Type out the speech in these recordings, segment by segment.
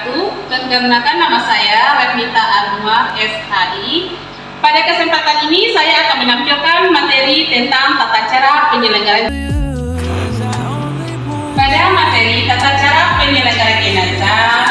wabarakatuh. Perkenalkan, nama saya Revita Anwar, SHI. Pada kesempatan ini saya akan menampilkan materi tentang tata cara penyelenggaraan. Pada materi tata cara penyelenggaraan jenazah,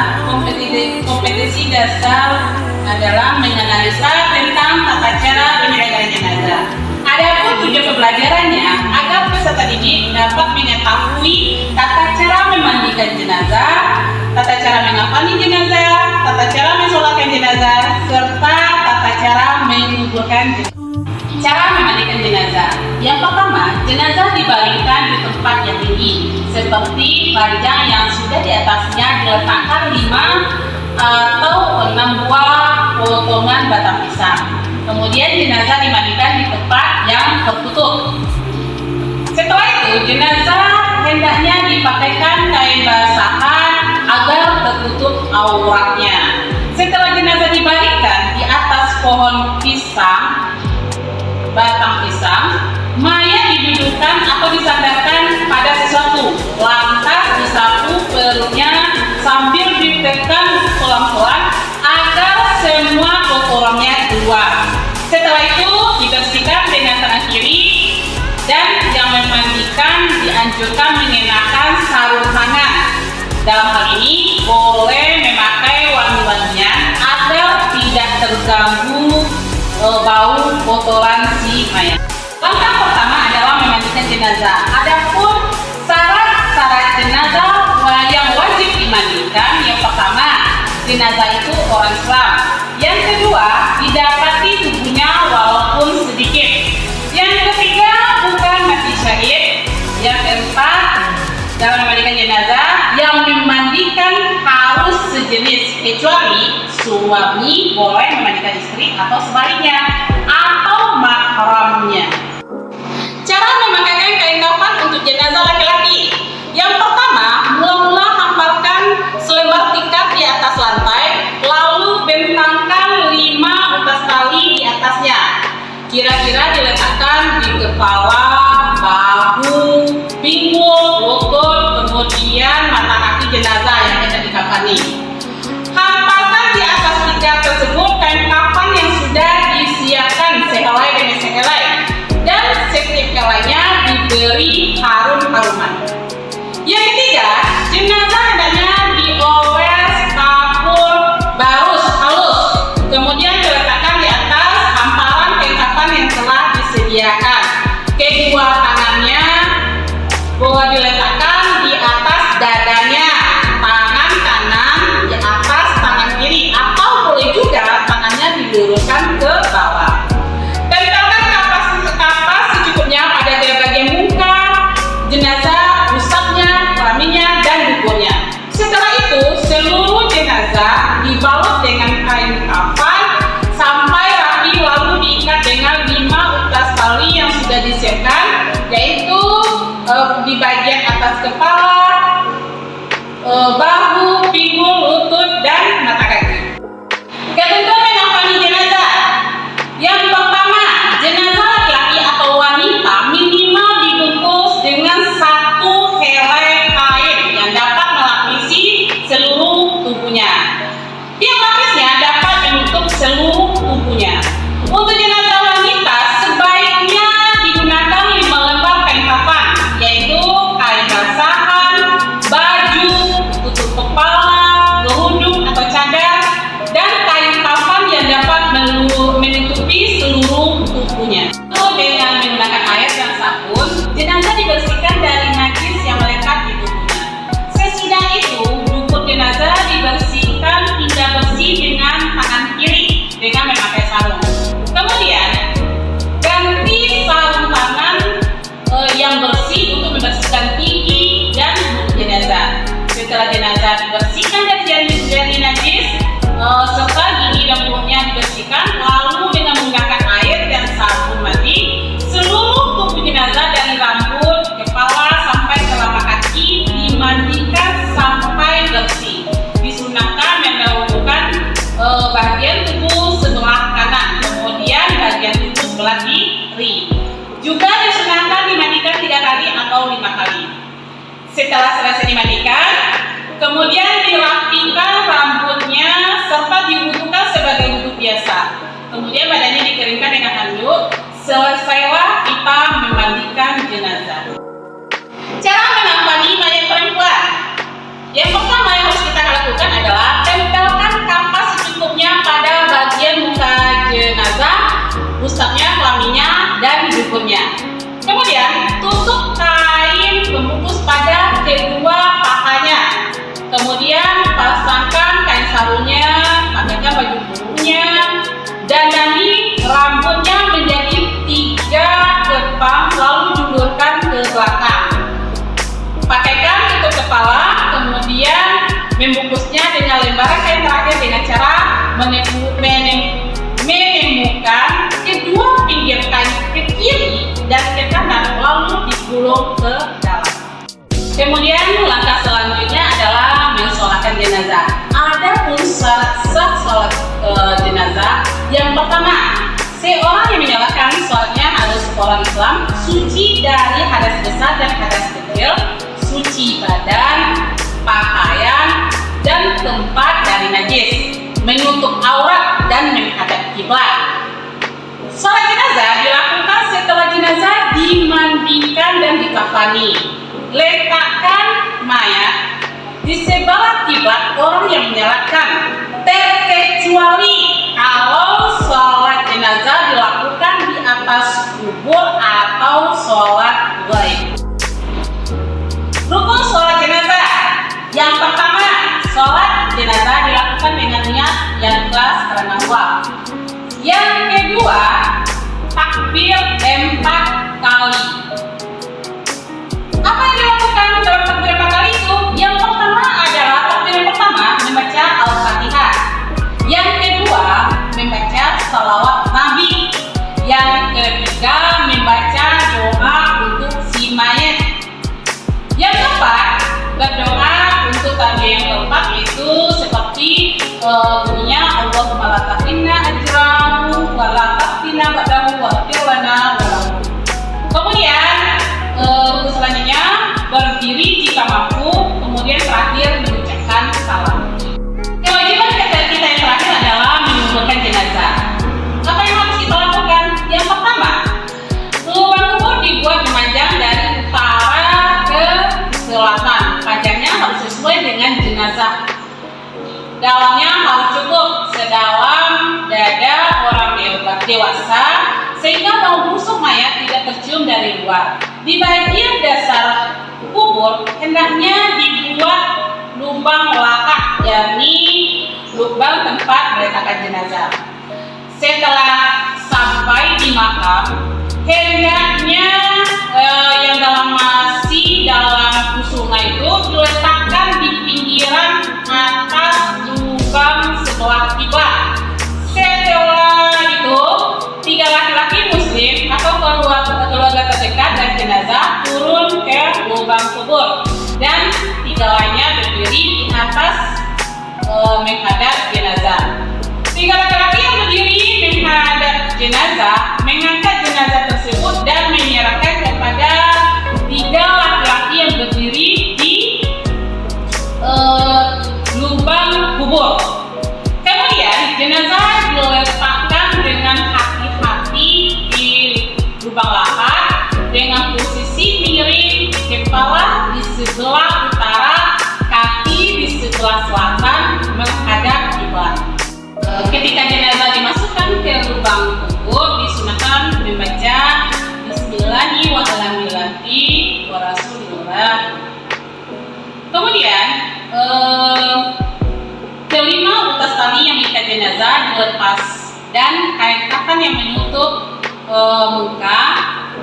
kompetensi dasar adalah menganalisa tentang tata cara penyelenggaraan jenazah. Adapun tujuan pembelajarannya agar peserta didik dapat mengetahui tata cara memandikan jenazah, tata cara mengapani jenazah, tata cara mensolatkan jenazah, serta tata cara menguburkan jenazah. Cara memandikan jenazah. Yang pertama, jenazah dibaringkan di tempat yang tinggi, seperti ranjang yang sudah di atasnya diletakkan 5 atau 6 buah potongan batang pisang. Kemudian jenazah dimandikan di tempat yang tertutup. Setelah itu, jenazah hendaknya dipakaikan kain basahan agar tertutup auratnya. Setelah jenazah dibaringkan di atas pohon pisang, batang pisang, mayat didudukkan atau disandarkan pada sesuatu, lantas disapu perutnya sambil ditekan pelan-pelan agar semua kotorannya keluar. Setelah itu dibersihkan dengan tangan kiri, dan yang memandikan dianjurkan mengenakan sarung tangan. Dalam hal ini boleh memakai wangi-wangian agar tidak terganggu bau kotoran si mayat. Langkah pertama adalah memandikan jenazah. Adapun syarat-syarat jenazah yang wajib dimandikan, yang pertama, jenazah itu orang Islam. Yang kedua, didapati tubuhnya walaupun sedikit. Yang ketiga, bukan mati syahid. Yang keempat, dalam memandikan jenazah, yang memandikan harus sejenis, kecuali suami boleh memandikan istri atau sebaliknya, atau mahramnya. Cara memakaikan kain kafan untuk jenazah laki-laki. Yang pertama, mula-mula hamparkan selembar tikar di atas lantai, lalu bentangkan 5 utas tali di atasnya. Kira-kira diletakkan di kepala, bahu, pinggul, lutut, kemudian mata kaki jenazah yang akan dikafani. Hamparkan di atas tikar tersebut kain kafan yang sudah disiapkan sehelai demi sehelai, dan setiap helainya diberi harum-haruman. Yang ketiga, jenazah hendaknya dioles kapur barus halus, kemudian diletakkan di atas hamparan kain kafan yang telah disediakan. Kedua tangannya boleh diletakkan di atas dadanya, tangan kanan di atas tangan kiri, atau boleh juga tangannya diluruskan ke bawah. Tempelkan kapas secukupnya pada bagian muka jenazah, pusatnya, kelaminnya, dan buburnya. Setelah itu, seluruh jenazah dibalut dengan kain kafan sampai rapi, lalu diikat dengan 5 utas tali yang sudah disiapkan, yaitu di bagian atas kepala, bahu, pinggul, lutut, dan mata kaki. Ketentuan mengapani jenazah. Yang pertama, jenazah laki-laki atau wanita minimal dibungkus dengan 1 helai kain yang dapat melapisi seluruh tubuhnya. Tiap lapisnya dapat menutup seluruh tubuhnya. Untuk jenazah wanita sebaiknya digunakan 5 lembar kain kafan, yaitu kain basahan, baju, tutup kepala, kerudung atau cadar, dan kain kafan yang dapat menutupi seluruh tubuhnya. Dengan menggunakan air dan sabun, jenazah dibersihkan dari najis yang melekat di tubuhnya. Sesudah itu, dukun jenazah dibersihkan hingga bersih dengan tangan kiri dengan memakai sarung. Kemudian, ganti sarung tangan yang bersih untuk membersihkan gigi dan mulut jenazah. Setelah jenazah dibersihkan dari najis, serta gigi dan mulutnya dibersihkan, lalu dengan menggunakan air dan sabun mandi, seluruh tubuh jenazah dari rambut, kepala sampai telapak kaki dimandikan sampai bersih. Disunahkan mendahulukan bagian tubuh sebelah kanan, kemudian bagian tubuh sebelah kiri. Juga disunahkan dimandikan 3 kali atau 5 kali. Setelah selesai dimandikan, kemudian dirapikan rambut rangkaian terakhir dengan cara menemukan kedua pinggir kayu ke kiri dan ke kanan lalu digulung ke dalam. Kemudian langkah selanjutnya adalah mensolatkan jenazah. Adapun syarat sah sholat jenazah, yang pertama, seorang yang menyalakan sholatnya harus orang Islam, suci dari hadas besar dan hadas kecil, suci badan, pakaian, dan tempat dari najis, menutup aurat dan menghadap kiblat. Sholat jenazah dilakukan setelah jenazah dimandikan dan dikafani. Letakkan mayat di sebelah kiblat orang yang menyalakan, terkecuali kalau sholat jenazah dilakukan di atas kubur atau sholat gaib. Rukun sholat jenazah. Yang pertama, sholat jenazah dilakukan dengan niat yang ikhlas karena Allah. Yang kedua, takbir 4 kali. Apa yang dilakukan dalam takbir 4 kali itu? Yang pertama adalah takbir yang pertama membaca Al-Fatihah. Yang kedua membaca salawat Nabi. Yang ketiga membaca doa untuk si mayat. Yang keempat berdoa untuk tadi yang keempat itu seperti bunyinya Allahumma la tahrimna ajrahu wa la taftina ba'dahu wa firlana walahu. Kemudian selanjutnya berdiri jika mampu, kemudian terakhir mengucapkan salam. Kewajiban kita yang terakhir adalah menguburkan jenazah. Apa yang harus kita lakukan? Yang pertama, lubang kubur dibuat memanjang dari utara ke selatan. Panjangnya harus sesuai dengan jenazah. Dalamnya harus cukup sedalam dada orang dewasa sehingga bau busuk mayat tidak tercium dari luar. Di bagian dasar kubur hendaknya dibuat lubang lahat, yakni lubang tempat meletakkan jenazah. Setelah sampai di makam, hendaknya yang masih dalam sungai itu diletakkan di pinggiran atas lubang sebelah kiblat. Setelah itu, 3 laki-laki muslim atau keluarga terdekat dan jenazah turun ke lubang kubur dan 3 lainnya berdiri di atas menghadap jenazah. 3 laki-laki yang berdiri menghadap jenazah mengangkat jenazah tersebut dan menyerahkan kepada 3 laki-laki yang berdiri di lubang kubur. Kemudian jenazah diletakkan dengan hati-hati di lubang lahat dengan posisi miring, kepala di sebelah utara, kaki di sebelah selatan menghadap kiblat. Ketika jenazah dimasukkan ke lubang kubur, disunahkan membaca Bismillahirrahmanirrahim wa Rasulillah. Kemudian kelima, utas tali yang mengikat jenazah dilepas dan kain kafan yang menutup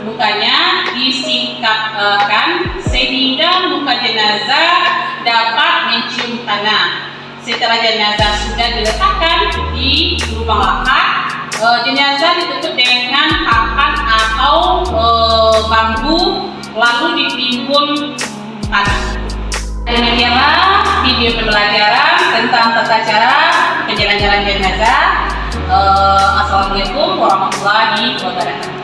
mukanya disingkapkan sehingga muka jenazah dapat mencium tanah. Setelah jenazah sudah diletakkan di lubang lahat, jenazah ditutup dengan papan atau bambu lalu ditimbun tanah. Demikianlah video pembelajaran tentang tata cara penjalan jenazah. Assalamualaikum warahmatullahi wabarakatuh.